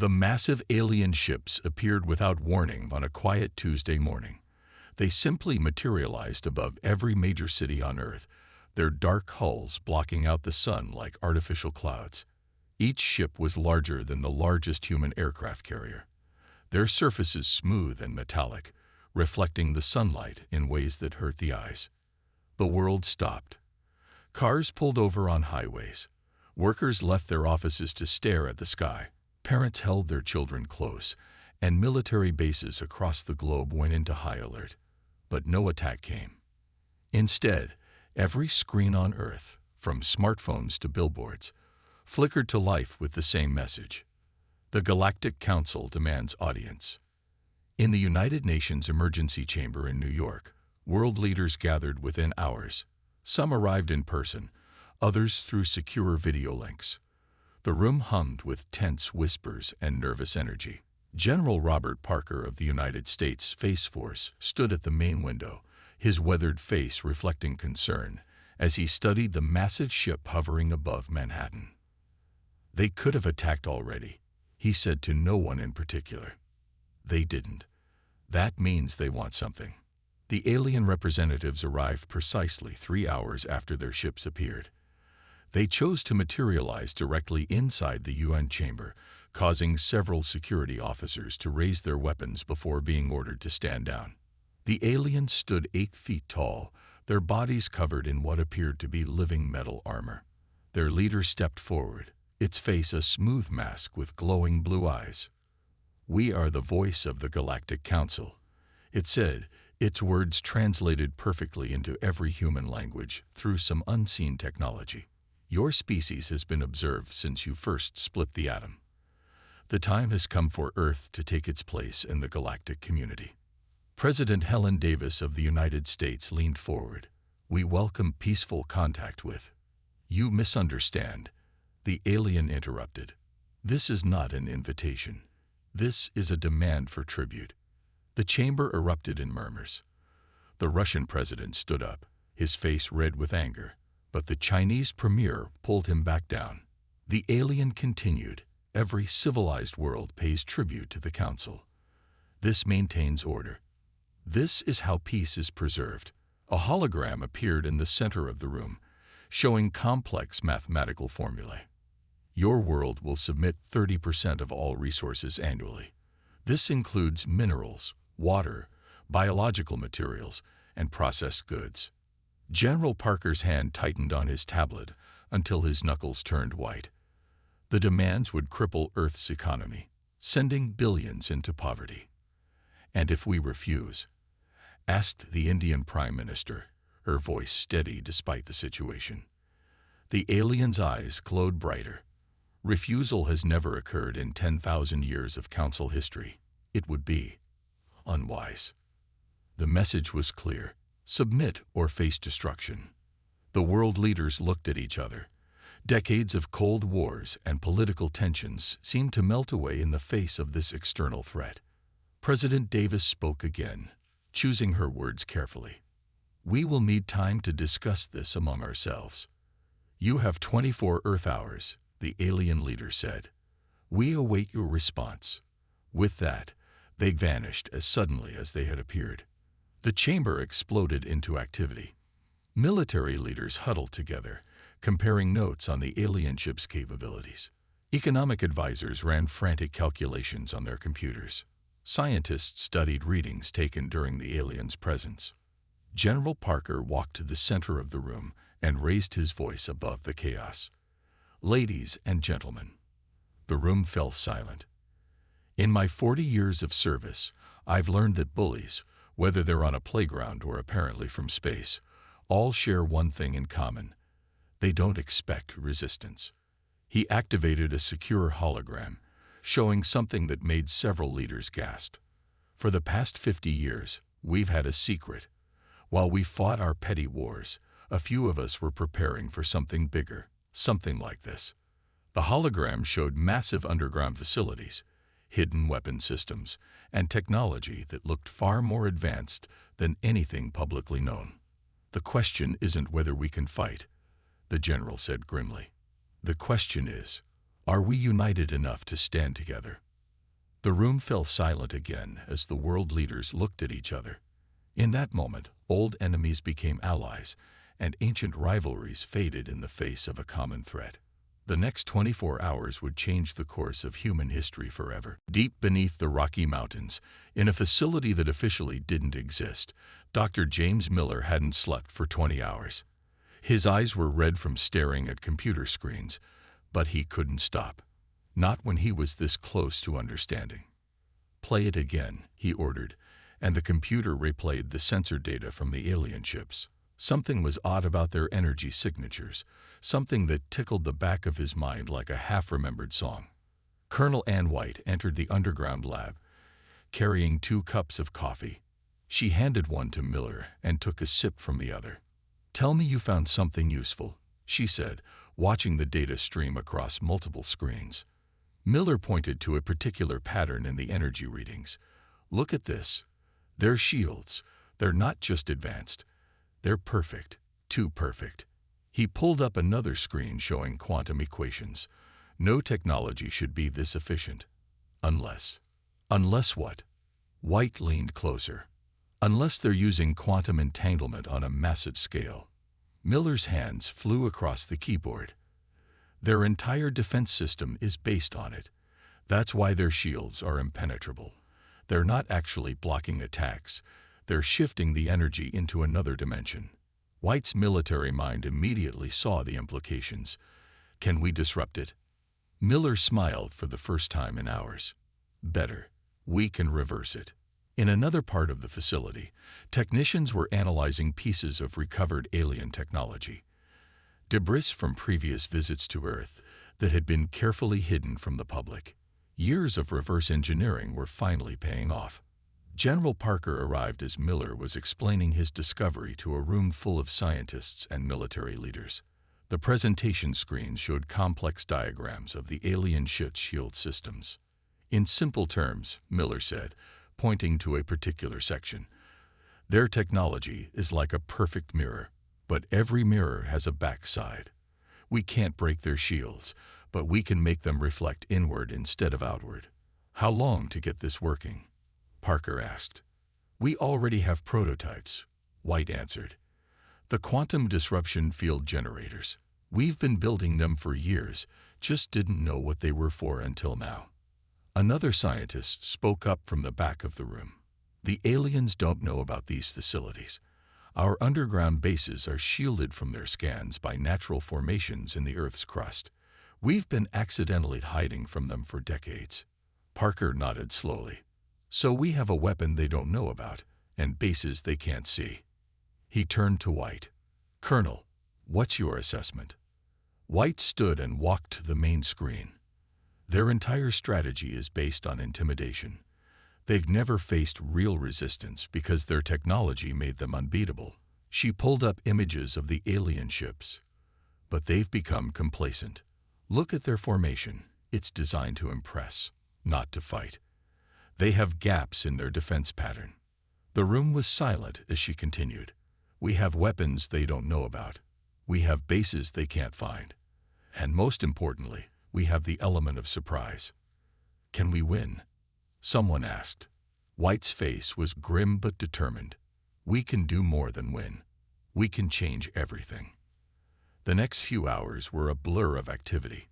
The massive alien ships appeared without warning on a quiet Tuesday morning. They simply materialized above every major city on Earth, their dark hulls blocking out the sun like artificial clouds. Each ship was larger than the largest human aircraft carrier, their surfaces smooth and metallic, reflecting the sunlight in ways that hurt the eyes. The world stopped. Cars pulled over on highways. Workers left their offices to stare at the sky. Parents held their children close, and military bases across the globe went into high alert. But no attack came. Instead, every screen on Earth, from smartphones to billboards, flickered to life with the same message. The Galactic Council demands audience. In the United Nations Emergency Chamber in New York, world leaders gathered within hours. Some arrived in person, others through secure video links. The room hummed with tense whispers and nervous energy. General Robert Parker of the United States Space Force stood at the main window, his weathered face reflecting concern, as he studied the massive ship hovering above Manhattan. "They could have attacked already," he said to no one in particular. "They didn't. That means they want something." The alien representatives arrived precisely 3 hours after their ships appeared. They chose to materialize directly inside the UN chamber, causing several security officers to raise their weapons before being ordered to stand down. The aliens stood 8 feet tall, their bodies covered in what appeared to be living metal armor. Their leader stepped forward, its face a smooth mask with glowing blue eyes. "We are the voice of the Galactic Council," it said, its words translated perfectly into every human language through some unseen technology. "Your species has been observed since you first split the atom. The time has come for Earth to take its place in the galactic community." President Helen Davis of the United States leaned forward. "We welcome peaceful contact with—" "You misunderstand," the alien interrupted. "This is not an invitation. This is a demand for tribute." The chamber erupted in murmurs. The Russian president stood up, his face red with anger, but the Chinese premier pulled him back down. The alien continued, "Every civilized world pays tribute to the council. This maintains order. This is how peace is preserved." A hologram appeared in the center of the room, showing complex mathematical formulae. "Your world will submit 30% of all resources annually. This includes minerals, water, biological materials, and processed goods." General Parker's hand tightened on his tablet until his knuckles turned white. The demands would cripple Earth's economy, sending billions into poverty. "And if we refuse?" asked the Indian Prime Minister, her voice steady despite the situation. The alien's eyes glowed brighter. "Refusal has never occurred in 10,000 years of Council history. It would be unwise." The message was clear: submit or face destruction. The world leaders looked at each other. Decades of cold wars and political tensions seemed to melt away in the face of this external threat. President Davis spoke again, choosing her words carefully. "We will need time to discuss this among ourselves." "You have 24 Earth hours," the alien leader said. "We await your response." With that, they vanished as suddenly as they had appeared. The chamber exploded into activity. Military leaders huddled together, comparing notes on the alien ship's capabilities. Economic advisors ran frantic calculations on their computers. Scientists studied readings taken during the alien's presence. General Parker walked to the center of the room and raised his voice above the chaos. "Ladies and gentlemen." The room fell silent. "In my 40 years of service, I've learned that bullies, whether they're on a playground or apparently from space, all share one thing in common: they don't expect resistance." He activated a secure hologram, showing something that made several leaders gasp. "For the past 50 years, we've had a secret. While we fought our petty wars, a few of us were preparing for something bigger, something like this." The hologram showed massive underground facilities, hidden weapon systems, and technology that looked far more advanced than anything publicly known. "The question isn't whether we can fight," the general said grimly. "The question is, are we united enough to stand together?" The room fell silent again as the world leaders looked at each other. In that moment, old enemies became allies, and ancient rivalries faded in the face of a common threat. The next 24 hours would change the course of human history forever. Deep beneath the Rocky Mountains, in a facility that officially didn't exist, Dr. James Miller hadn't slept for 20 hours. His eyes were red from staring at computer screens, but he couldn't stop. Not when he was this close to understanding. "Play it again," he ordered, and the computer replayed the sensor data from the alien ships. Something was odd about their energy signatures, something that tickled the back of his mind like a half-remembered song. Colonel Ann White entered the underground lab, carrying 2 cups of coffee. She handed one to Miller and took a sip from the other. "Tell me you found something useful," she said, watching the data stream across multiple screens. Miller pointed to a particular pattern in the energy readings. "Look at this. They're shields. They're not just advanced. They're perfect. Too perfect." He pulled up another screen showing quantum equations. No technology should be this efficient. Unless what? White leaned closer. Unless they're using quantum entanglement on a massive scale. Miller's hands flew across the keyboard. Their entire defense system is based on it. That's why their shields are impenetrable. They're not actually blocking attacks. They're shifting the energy into another dimension. White's military mind immediately saw the implications. "Can we disrupt it?" Miller smiled for the first time in hours. "Better. We can reverse it." In another part of the facility, technicians were analyzing pieces of recovered alien technology. Debris from previous visits to Earth that had been carefully hidden from the public. Years of reverse engineering were finally paying off. General Parker arrived as Miller was explaining his discovery to a room full of scientists and military leaders. The presentation screen showed complex diagrams of the alien ship shield systems. "In simple terms," Miller said, pointing to a particular section, "their technology is like a perfect mirror, but every mirror has a backside. We can't break their shields, but we can make them reflect inward instead of outward." "How long to get this working?" Parker asked. "We already have prototypes," White answered. "The quantum disruption field generators. We've been building them for years, just didn't know what they were for until now." Another scientist spoke up from the back of the room. "The aliens don't know about these facilities. Our underground bases are shielded from their scans by natural formations in the Earth's crust. We've been accidentally hiding from them for decades." Parker nodded slowly. "So we have a weapon they don't know about, and bases they can't see." He turned to White. "Colonel, what's your assessment?" White stood and walked to the main screen. "Their entire strategy is based on intimidation. They've never faced real resistance because their technology made them unbeatable." She pulled up images of the alien ships. "But they've become complacent. Look at their formation. It's designed to impress, not to fight. They have gaps in their defense pattern." The room was silent as she continued. "We have weapons they don't know about. We have bases they can't find. And most importantly, we have the element of surprise." "Can we win?" someone asked. White's face was grim but determined. "We can do more than win. We can change everything." The next few hours were a blur of activity.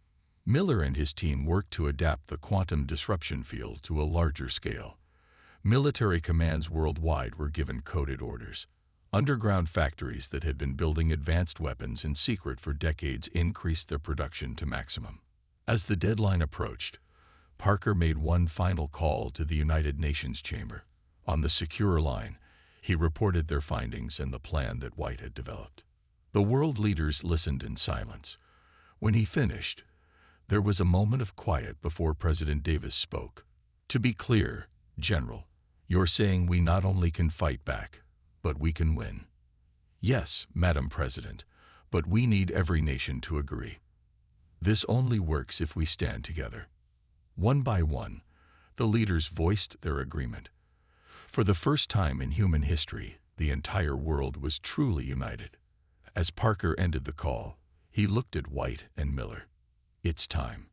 Miller and his team worked to adapt the quantum disruption field to a larger scale. Military commands worldwide were given coded orders. Underground factories that had been building advanced weapons in secret for decades increased their production to maximum. As the deadline approached, Parker made one final call to the United Nations chamber. On the secure line, he reported their findings and the plan that White had developed. The world leaders listened in silence. When he finished, there was a moment of quiet before President Davis spoke. "To be clear, General, you're saying we not only can fight back, but we can win." "Yes, Madam President, but we need every nation to agree. This only works if we stand together." One by one, the leaders voiced their agreement. For the first time in human history, the entire world was truly united. As Parker ended the call, he looked at White and Miller. "It's time.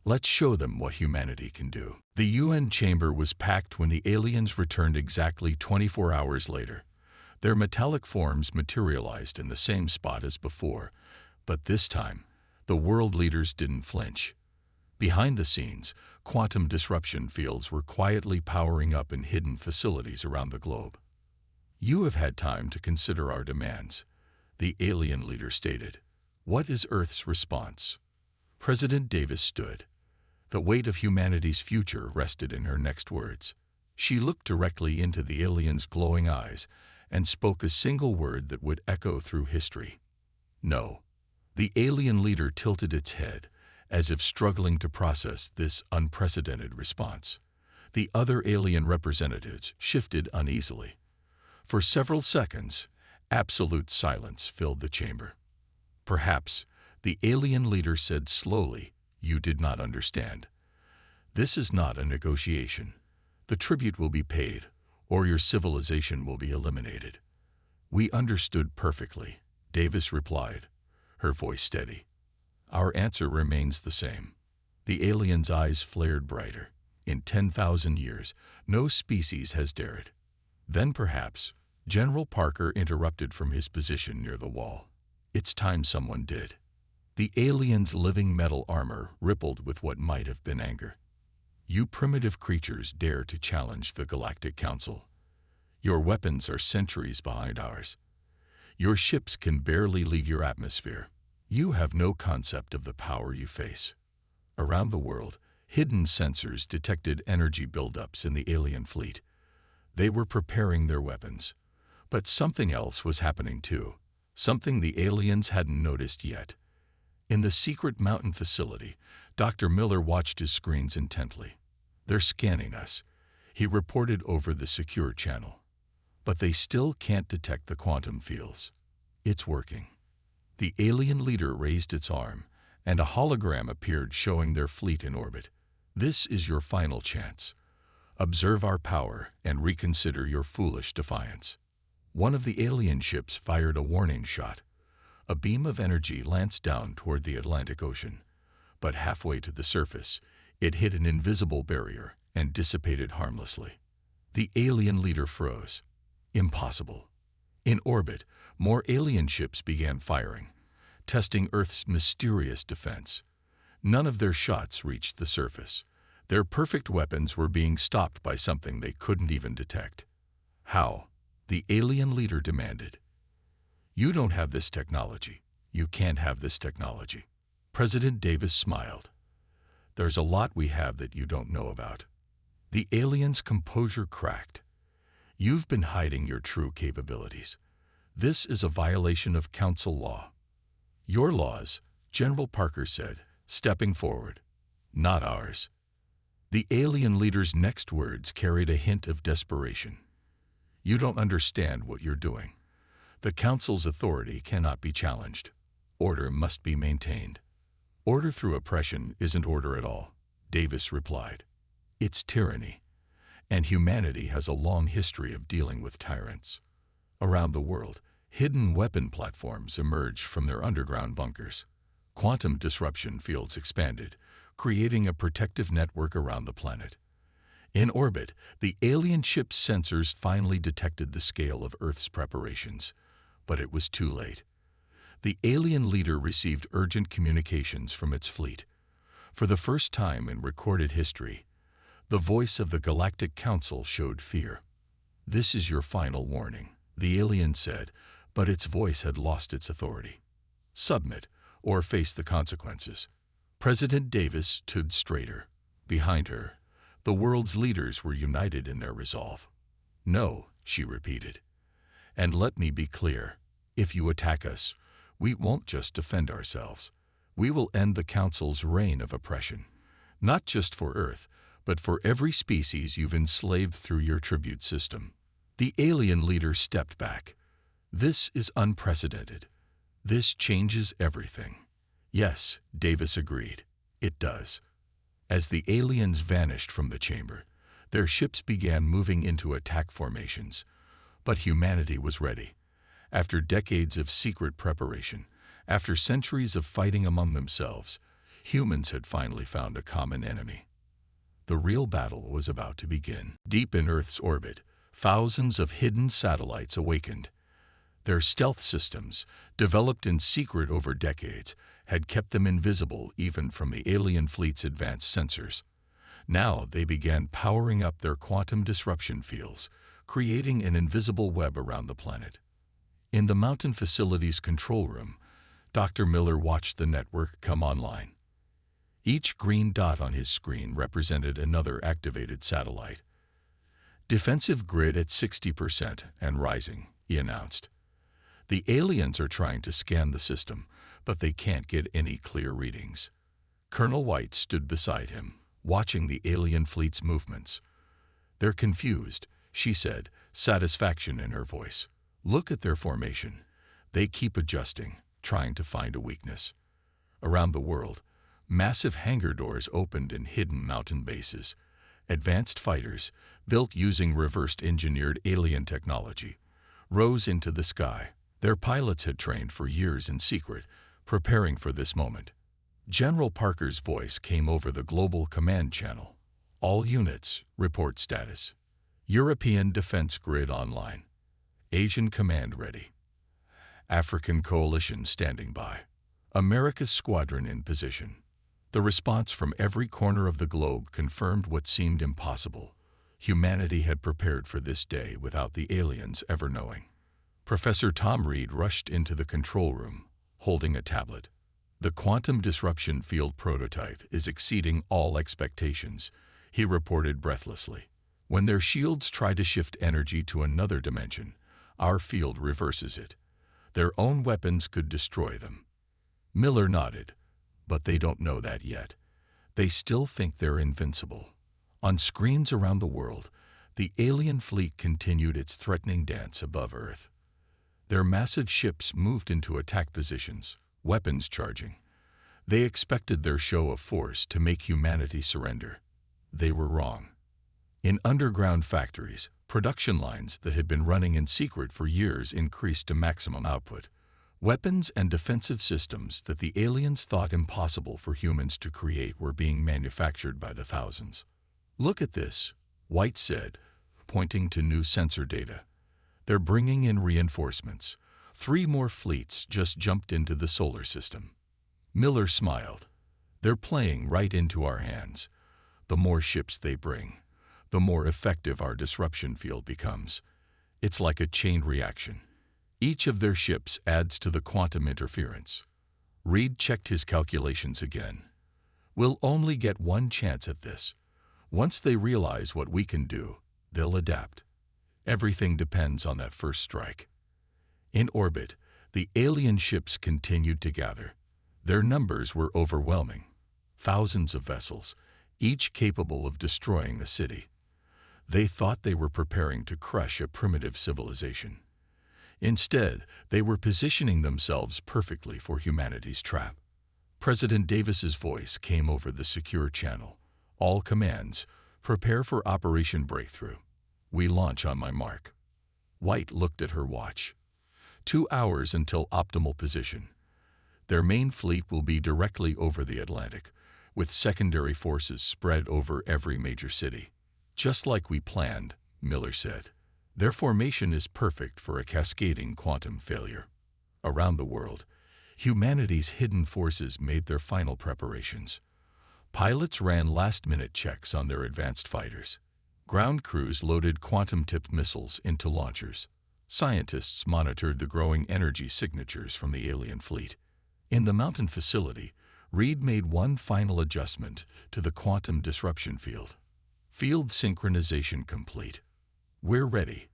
Let's show them what humanity can do. The UN chamber was packed when the aliens returned exactly 24 hours later. Their metallic forms materialized in the same spot as before, but this time, the world leaders didn't flinch. Behind the scenes, quantum disruption fields were quietly powering up in hidden facilities around the globe. "You have had time to consider our demands," the alien leader stated. "What is Earth's response?" President Davis stood. The weight of humanity's future rested in her next words. She looked directly into the alien's glowing eyes and spoke a single word that would echo through history. "No." The alien leader tilted its head, as if struggling to process this unprecedented response. The other alien representatives shifted uneasily. For several seconds, absolute silence filled the chamber. "Perhaps," the alien leader said slowly, "you did not understand. This is not a negotiation. The tribute will be paid, or your civilization will be eliminated." "We understood perfectly," Davis replied, her voice steady. "Our answer remains the same." The alien's eyes flared brighter. "In 10,000 years, no species has dared." Then perhaps, General Parker interrupted from his position near the wall. "It's time someone did." The alien's living metal armor rippled with what might have been anger. "You primitive creatures dare to challenge the Galactic Council. Your weapons are centuries behind ours. Your ships can barely leave your atmosphere. You have no concept of the power you face." Around the world, hidden sensors detected energy buildups in the alien fleet. They were preparing their weapons. But something else was happening too, something the aliens hadn't noticed yet. In the secret mountain facility, Dr. Miller watched his screens intently. "They're scanning us," he reported over the secure channel. "But they still can't detect the quantum fields. It's working." The alien leader raised its arm, and a hologram appeared showing their fleet in orbit. "This is your final chance. Observe our power and reconsider your foolish defiance." One of the alien ships fired a warning shot. A beam of energy lanced down toward the Atlantic Ocean. But halfway to the surface, it hit an invisible barrier and dissipated harmlessly. The alien leader froze. Impossible. In orbit, more alien ships began firing, testing Earth's mysterious defense. None of their shots reached the surface. Their perfect weapons were being stopped by something they couldn't even detect. "How?" the alien leader demanded. "You don't have this technology. You can't have this technology." President Davis smiled. "There's a lot we have that you don't know about." The alien's composure cracked. "You've been hiding your true capabilities. This is a violation of Council law." "Your laws," General Parker said, stepping forward. "Not ours." The alien leader's next words carried a hint of desperation. "You don't understand what you're doing. The Council's authority cannot be challenged. Order must be maintained." "Order through oppression isn't order at all," Davis replied. "It's tyranny. And humanity has a long history of dealing with tyrants." Around the world, hidden weapon platforms emerged from their underground bunkers. Quantum disruption fields expanded, creating a protective network around the planet. In orbit, the alien ship's sensors finally detected the scale of Earth's preparations. But it was too late. The alien leader received urgent communications from its fleet. For the first time in recorded history, the voice of the Galactic Council showed fear. "This is your final warning," the alien said, but its voice had lost its authority. "Submit, or face the consequences." President Davis stood straighter. Behind her, the world's leaders were united in their resolve. "No," she repeated. "And let me be clear, if you attack us, we won't just defend ourselves. We will end the Council's reign of oppression, not just for Earth, but for every species you've enslaved through your tribute system." The alien leader stepped back. "This is unprecedented. This changes everything." "Yes," Davis agreed. "It does." As the aliens vanished from the chamber, their ships began moving into attack formations. But humanity was ready. After decades of secret preparation, after centuries of fighting among themselves, Humans had finally found a common enemy. The real battle was about to begin. Deep in Earth's orbit, thousands of hidden satellites awakened. Their stealth systems, developed in secret over decades, had kept them invisible even from the alien fleet's advanced sensors. Now they began powering up their quantum disruption fields, creating an invisible web around the planet. In the mountain facility's control room, Dr. Miller watched the network come online. Each green dot on his screen represented another activated satellite. Defensive grid at 60% and rising, he announced. The aliens are trying to scan the system, but they can't get any clear readings. Colonel White stood beside him, watching the alien fleet's movements. They're confused, she said, satisfaction in her voice. Look at their formation. They keep adjusting, trying to find a weakness. Around the world, massive hangar doors opened in hidden mountain bases. Advanced fighters, built using reversed engineered alien technology, rose into the sky. Their pilots had trained for years in secret, preparing for this moment. General Parker's voice came over the global command channel. All units, report status. European defense grid online. Asian command ready. African coalition standing by. America's squadron in position. The response from every corner of the globe confirmed what seemed impossible. Humanity had prepared for this day without the aliens ever knowing. Professor Tom Reed rushed into the control room, holding a tablet. The quantum disruption field prototype is exceeding all expectations, he reported breathlessly. When their shields try to shift energy to another dimension, our field reverses it. Their own weapons could destroy them. Miller nodded, but they don't know that yet. They still think they're invincible. On screens around the world, the alien fleet continued its threatening dance above Earth. Their massive ships moved into attack positions, weapons charging. They expected their show of force to make humanity surrender. They were wrong. In underground factories, production lines that had been running in secret for years increased to maximum output. Weapons and defensive systems that the aliens thought impossible for humans to create were being manufactured by the thousands. Look at this, White said, pointing to new sensor data. They're bringing in reinforcements. 3 more fleets just jumped into the solar system. Miller smiled. They're playing right into our hands. The more ships they bring, the more effective our disruption field becomes. It's like a chain reaction. Each of their ships adds to the quantum interference. Reed checked his calculations again. We'll only get one chance at this. Once they realize what we can do, they'll adapt. Everything depends on that first strike. In orbit, the alien ships continued to gather. Their numbers were overwhelming. Thousands of vessels, each capable of destroying a city. They thought they were preparing to crush a primitive civilization. Instead, they were positioning themselves perfectly for humanity's trap. President Davis's voice came over the secure channel. All commands, prepare for Operation Breakthrough. We launch on my mark. White looked at her watch. 2 hours until optimal position. Their main fleet will be directly over the Atlantic, with secondary forces spread over every major city. Just like we planned, Miller said. Their formation is perfect for a cascading quantum failure. Around the world, humanity's hidden forces made their final preparations. Pilots ran last-minute checks on their advanced fighters. Ground crews loaded quantum-tipped missiles into launchers. Scientists monitored the growing energy signatures from the alien fleet. In the mountain facility, Reed made one final adjustment to the quantum disruption field. Field synchronization complete. We're ready.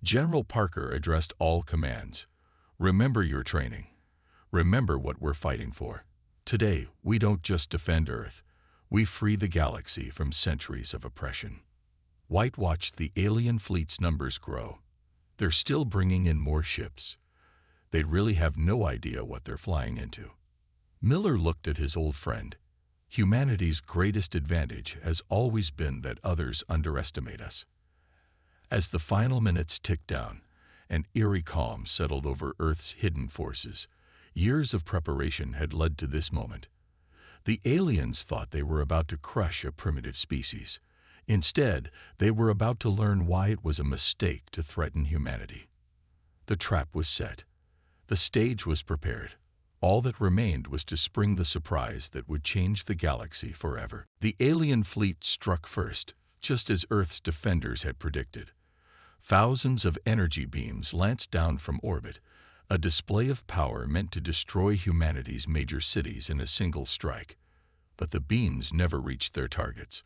General Parker addressed all commands. Remember your training. Remember what we're fighting for. Today, we don't just defend Earth. We free the galaxy from centuries of oppression. White watched the alien fleet's numbers grow. They're still bringing in more ships. They really have no idea what they're flying into. Miller looked at his old friend. Humanity's greatest advantage has always been that others underestimate us. As the final minutes ticked down, an eerie calm settled over Earth's hidden forces. Years of preparation had led to this moment. The aliens thought they were about to crush a primitive species. Instead, they were about to learn why it was a mistake to threaten humanity. The trap was set. The stage was prepared. All that remained was to spring the surprise that would change the galaxy forever. The alien fleet struck first, just as Earth's defenders had predicted. Thousands of energy beams lanced down from orbit, a display of power meant to destroy humanity's major cities in a single strike. But the beams never reached their targets.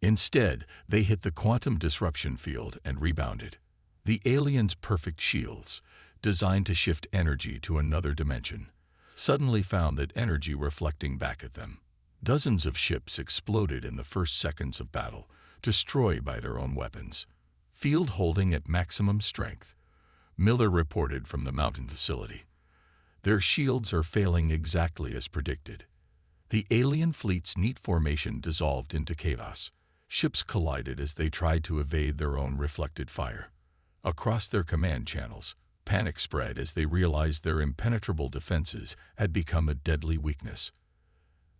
Instead, they hit the quantum disruption field and rebounded. The aliens' perfect shields, designed to shift energy to another dimension, suddenly found that energy reflecting back at them. Dozens of ships exploded in the first seconds of battle, destroyed by their own weapons. Field holding at maximum strength, Miller reported from the mountain facility. Their shields are failing exactly as predicted. The alien fleet's neat formation dissolved into chaos. Ships collided as they tried to evade their own reflected fire. Across their command channels, panic spread as they realized their impenetrable defenses had become a deadly weakness.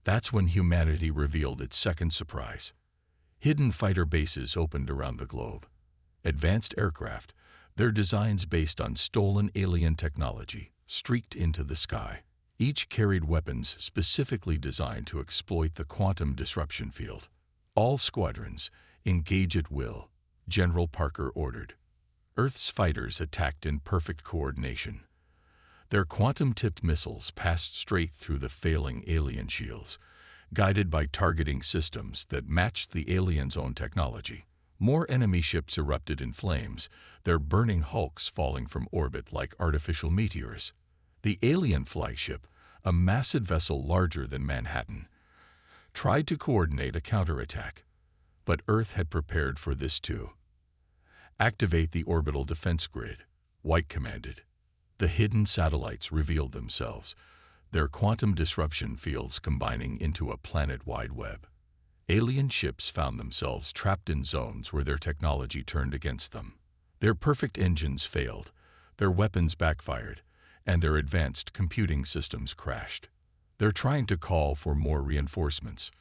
That's when humanity revealed its second surprise. Hidden fighter bases opened around the globe. Advanced aircraft, their designs based on stolen alien technology, streaked into the sky. Each carried weapons specifically designed to exploit the quantum disruption field. All squadrons, engage at will, General Parker ordered. Earth's fighters attacked in perfect coordination. Their quantum-tipped missiles passed straight through the failing alien shields, guided by targeting systems that matched the aliens' own technology. More enemy ships erupted in flames, their burning hulks falling from orbit like artificial meteors. The alien flagship, a massive vessel larger than Manhattan, tried to coordinate a counterattack. But Earth had prepared for this too. "Activate the orbital defense grid," White commanded. The hidden satellites revealed themselves, their quantum disruption fields combining into a planet-wide web. Alien ships found themselves trapped in zones where their technology turned against them. Their perfect engines failed, their weapons backfired, and their advanced computing systems crashed. "They're trying to call for more reinforcements,"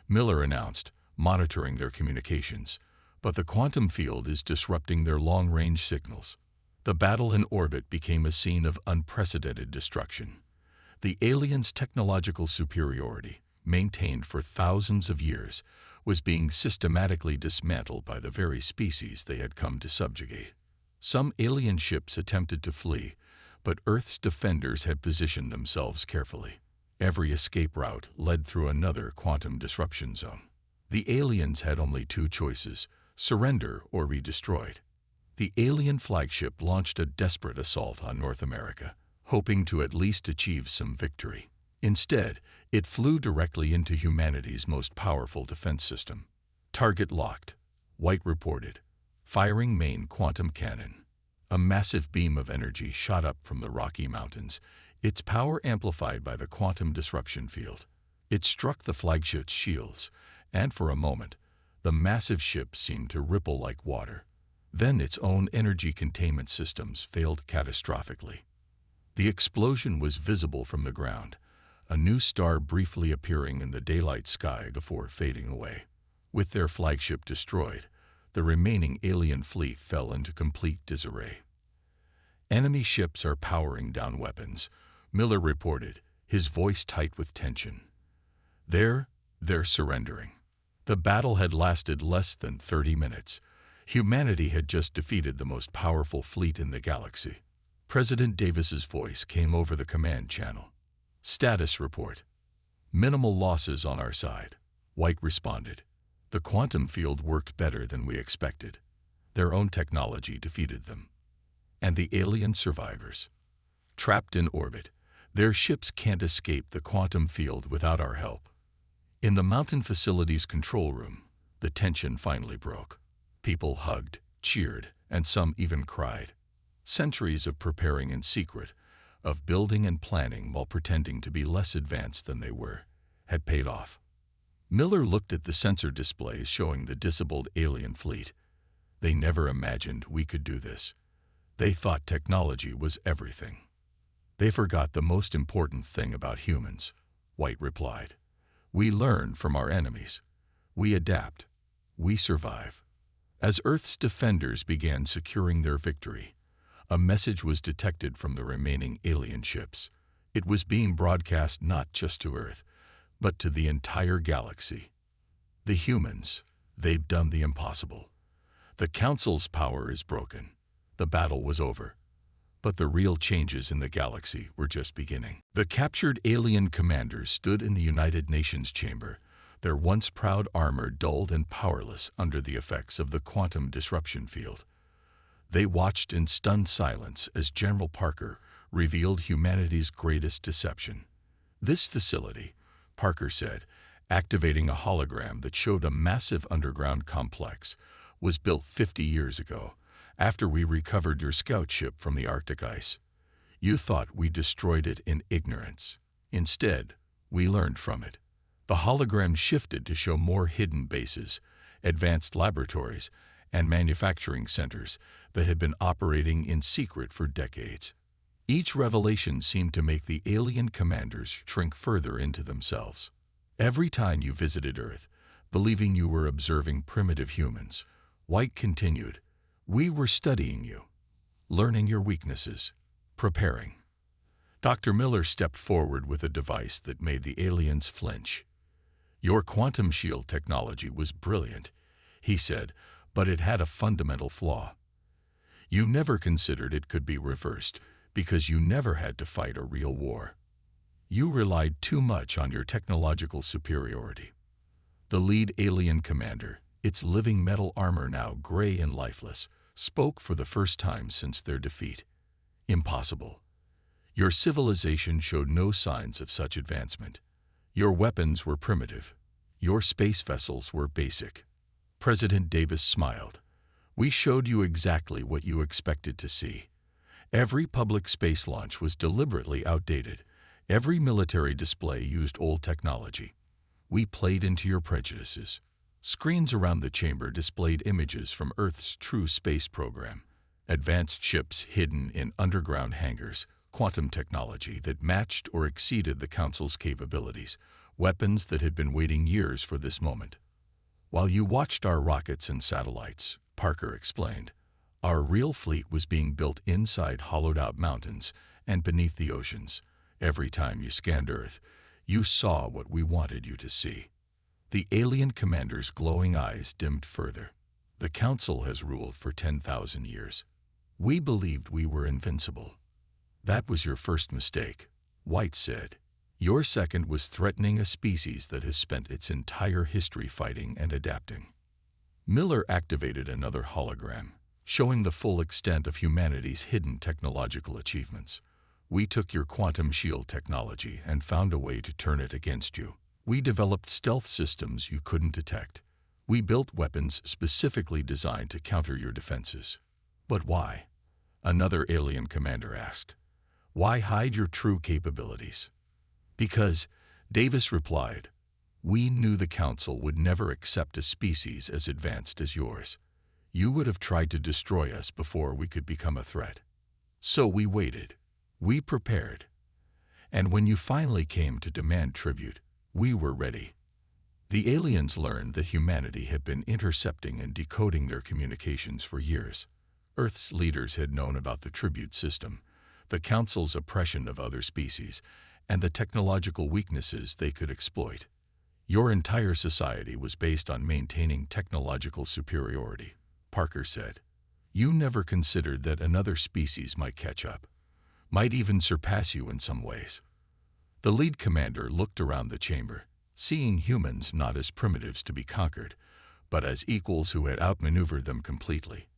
Miller announced, monitoring their communications. "But the quantum field is disrupting their long-range signals." The battle in orbit became a scene of unprecedented destruction. The aliens' technological superiority, maintained for thousands of years, was being systematically dismantled by the very species they had come to subjugate. Some alien ships attempted to flee, but Earth's defenders had positioned themselves carefully. Every escape route led through another quantum disruption zone. The aliens had only two choices: surrender or be destroyed. The alien flagship launched a desperate assault on North America, hoping to at least achieve some victory. Instead, it flew directly into humanity's most powerful defense system. "Target locked," White reported, firing main quantum cannon. A massive beam of energy shot up from the Rocky Mountains, its power amplified by the quantum disruption field. It struck the flagship's shields, and for a moment, the massive ship seemed to ripple like water. Then its own energy containment systems failed catastrophically. The explosion was visible from the ground, a new star briefly appearing in the daylight sky before fading away. With their flagship destroyed, the remaining alien fleet fell into complete disarray. "Enemy ships are powering down weapons," Miller reported, his voice tight with tension. They're surrendering." The battle had lasted less than 30 minutes. Humanity had just defeated the most powerful fleet in the galaxy. President Davis's voice came over the command channel. "Status report. Minimal losses on our side," White responded. "The quantum field worked better than we expected. Their own technology defeated them." And the alien survivors? Trapped in orbit, their ships can't escape the quantum field without our help. In the mountain facility's control room, the tension finally broke. People hugged, cheered, and some even cried. Centuries of preparing in secret, of building and planning while pretending to be less advanced than they were, had paid off. Miller looked at the sensor displays showing the disabled alien fleet. "They never imagined we could do this. They thought technology was everything." "They forgot the most important thing about humans," White replied. We learn from our enemies. We adapt. We survive. As Earth's defenders began securing their victory, a message was detected from the remaining alien ships. It was being broadcast not just to Earth, but to the entire galaxy. The humans, they've done the impossible. The Council's power is broken. The battle was over. But the real changes in the galaxy were just beginning. The captured alien commanders stood in the United Nations chamber, their once proud armor dulled and powerless under the effects of the quantum disruption field. They watched in stunned silence as General Parker revealed humanity's greatest deception. This facility, Parker said, activating a hologram that showed a massive underground complex, was built 50 years ago, after we recovered your scout ship from the Arctic ice. You thought we destroyed it in ignorance. Instead, we learned from it. The hologram shifted to show more hidden bases, advanced laboratories, and manufacturing centers that had been operating in secret for decades. Each revelation seemed to make the alien commanders shrink further into themselves. Every time you visited Earth, believing you were observing primitive humans, White continued, we were studying you, learning your weaknesses, preparing. Dr. Miller stepped forward with a device that made the aliens flinch. Your quantum shield technology was brilliant, he said, but it had a fundamental flaw. You never considered it could be reversed because you never had to fight a real war. You relied too much on your technological superiority. The lead alien commander, its living metal armor now gray and lifeless, spoke for the first time since their defeat. Impossible. Your civilization showed no signs of such advancement. Your weapons were primitive. Your space vessels were basic. President Davis smiled. We showed you exactly what you expected to see. Every public space launch was deliberately outdated. Every military display used old technology. We played into your prejudices. Screens around the chamber displayed images from Earth's true space program. Advanced ships hidden in underground hangars, quantum technology that matched or exceeded the Council's capabilities, weapons that had been waiting years for this moment. While you watched our rockets and satellites, Parker explained, our real fleet was being built inside hollowed-out mountains and beneath the oceans. Every time you scanned Earth, you saw what we wanted you to see. The alien commander's glowing eyes dimmed further. The Council has ruled for 10,000 years. We believed we were invincible. That was your first mistake, White said. Your second was threatening a species that has spent its entire history fighting and adapting. Miller activated another hologram, showing the full extent of humanity's hidden technological achievements. We took your quantum shield technology and found a way to turn it against you. We developed stealth systems you couldn't detect. We built weapons specifically designed to counter your defenses. But why? Another alien commander asked. Why hide your true capabilities? Because, Davis replied, we knew the Council would never accept a species as advanced as yours. You would have tried to destroy us before we could become a threat. So we waited. We prepared. And when you finally came to demand tribute, we were ready. The aliens learned that humanity had been intercepting and decoding their communications for years. Earth's leaders had known about the tribute system, the Council's oppression of other species, and the technological weaknesses they could exploit. Your entire society was based on maintaining technological superiority, Parker said. You never considered that another species might catch up, might even surpass you in some ways. The lead commander looked around the chamber, seeing humans not as primitives to be conquered, but as equals who had outmaneuvered them completely.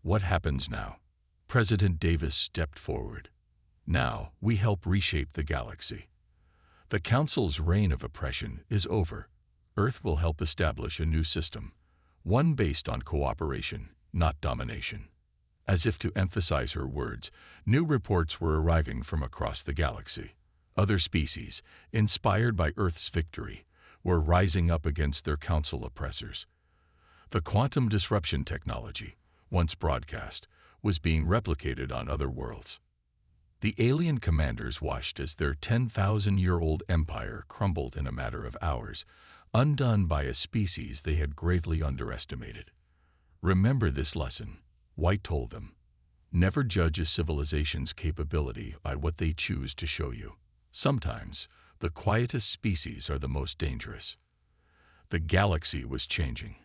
What happens now? President Davis stepped forward. Now, we help reshape the galaxy. The Council's reign of oppression is over. Earth will help establish a new system, one based on cooperation, not domination. As if to emphasize her words, new reports were arriving from across the galaxy. Other species, inspired by Earth's victory, were rising up against their Council oppressors. The quantum disruption technology, once broadcast, was being replicated on other worlds. The alien commanders watched as their 10,000-year-old empire crumbled in a matter of hours, undone by a species they had gravely underestimated. "Remember this lesson," White told them. "Never judge a civilization's capability by what they choose to show you. Sometimes, the quietest species are the most dangerous." The galaxy was changing,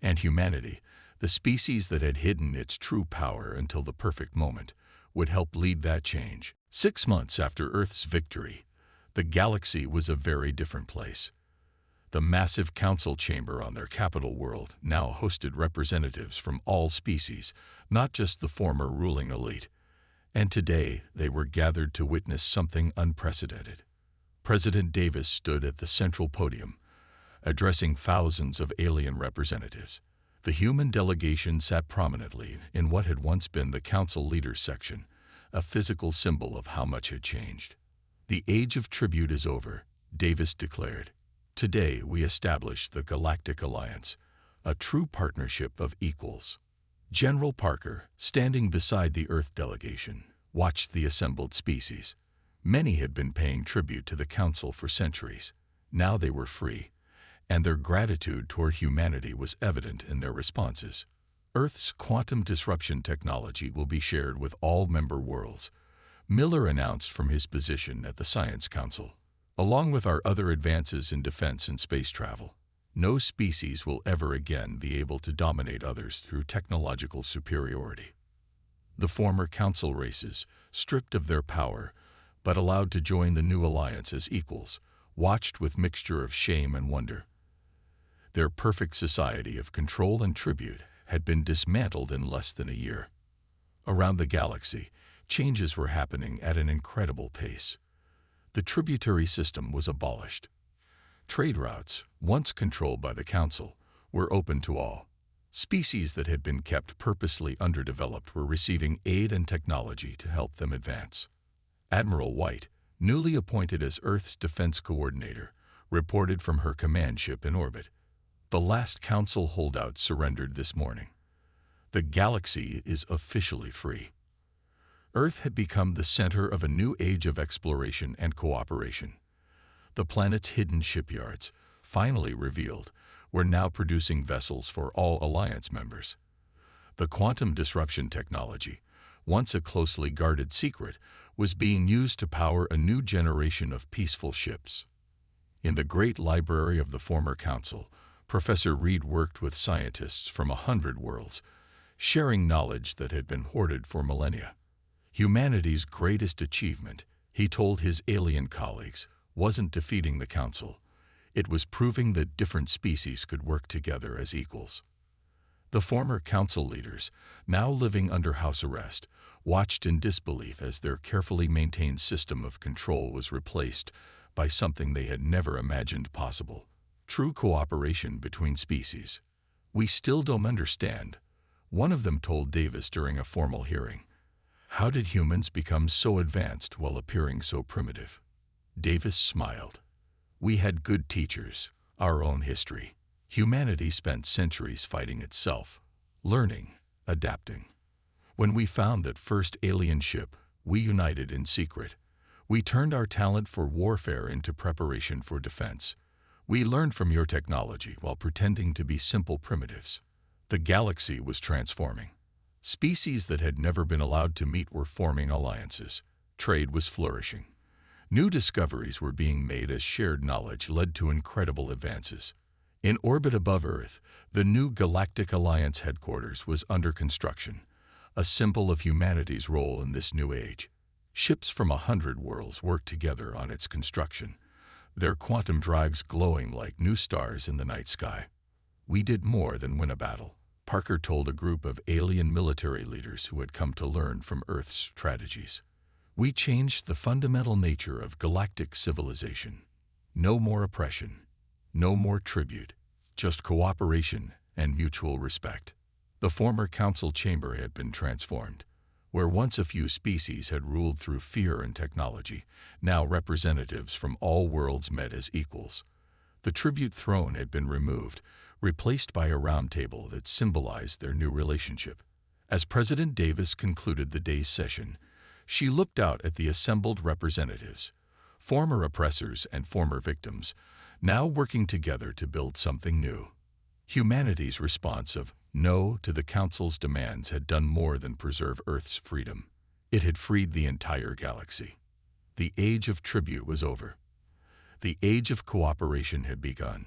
and humanity, the species that had hidden its true power until the perfect moment, would help lead that change. 6 months after Earth's victory, the galaxy was a very different place. The massive council chamber on their capital world now hosted representatives from all species, not just the former ruling elite. And today they were gathered to witness something unprecedented. President Davis stood at the central podium, addressing thousands of alien representatives. The human delegation sat prominently in what had once been the council leaders section, a physical symbol of how much had changed. "The age of tribute is over," Davis declared. "Today we establish the Galactic Alliance, a true partnership of equals." General Parker, standing beside the Earth delegation, watched the assembled species. Many had been paying tribute to the Council for centuries. Now they were free, and their gratitude toward humanity was evident in their responses. Earth's quantum disruption technology will be shared with all member worlds, Miller announced from his position at the Science Council. "Along with our other advances in defense and space travel, no species will ever again be able to dominate others through technological superiority." The former council races, stripped of their power, but allowed to join the new alliance as equals, watched with mixture of shame and wonder. Their perfect society of control and tribute had been dismantled in less than a year. Around the galaxy, changes were happening at an incredible pace. The tributary system was abolished. Trade routes, once controlled by the Council, were open to all. Species that had been kept purposely underdeveloped were receiving aid and technology to help them advance. Admiral White, newly appointed as Earth's defense coordinator, reported from her command ship in orbit. "The last Council holdout surrendered this morning. The galaxy is officially free." Earth had become the center of a new age of exploration and cooperation. The planet's hidden shipyards, finally revealed, were now producing vessels for all Alliance members. The quantum disruption technology, once a closely guarded secret, was being used to power a new generation of peaceful ships. In the great library of the former Council, Professor Reed worked with scientists from 100 worlds, sharing knowledge that had been hoarded for millennia. Humanity's greatest achievement, he told his alien colleagues, wasn't defeating the Council. It was proving that different species could work together as equals. The former Council leaders, now living under house arrest, watched in disbelief as their carefully maintained system of control was replaced by something they had never imagined possible: true cooperation between species. "We still don't understand," one of them told Davis during a formal hearing. "How did humans become so advanced while appearing so primitive?" Davis smiled. "We had good teachers, our own history. Humanity spent centuries fighting itself, learning, adapting. When we found that first alien ship, we united in secret. We turned our talent for warfare into preparation for defense. We learned from your technology while pretending to be simple primitives." The galaxy was transforming. Species that had never been allowed to meet were forming alliances. Trade was flourishing. New discoveries were being made as shared knowledge led to incredible advances. In orbit above Earth, the new Galactic Alliance headquarters was under construction, a symbol of humanity's role in this new age. Ships from 100 worlds worked together on its construction, their quantum drives glowing like new stars in the night sky. "We did more than win a battle," Parker told a group of alien military leaders who had come to learn from Earth's strategies. "We changed the fundamental nature of galactic civilization. No more oppression, no more tribute, just cooperation and mutual respect." The former Council chamber had been transformed. Where once a few species had ruled through fear and technology, now representatives from all worlds met as equals. The tribute throne had been removed, replaced by a round table that symbolized their new relationship. As President Davis concluded the day's session, She looked out at the assembled representatives, former oppressors and former victims, now working together to build something new. Humanity's response of no to the Council's demands had done more than preserve Earth's freedom. It had freed the entire galaxy. The age of tribute was over. The age of cooperation had begun.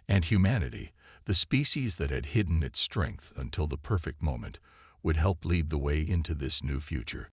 And humanity, the species that had hidden its strength until the perfect moment, would help lead the way into this new future.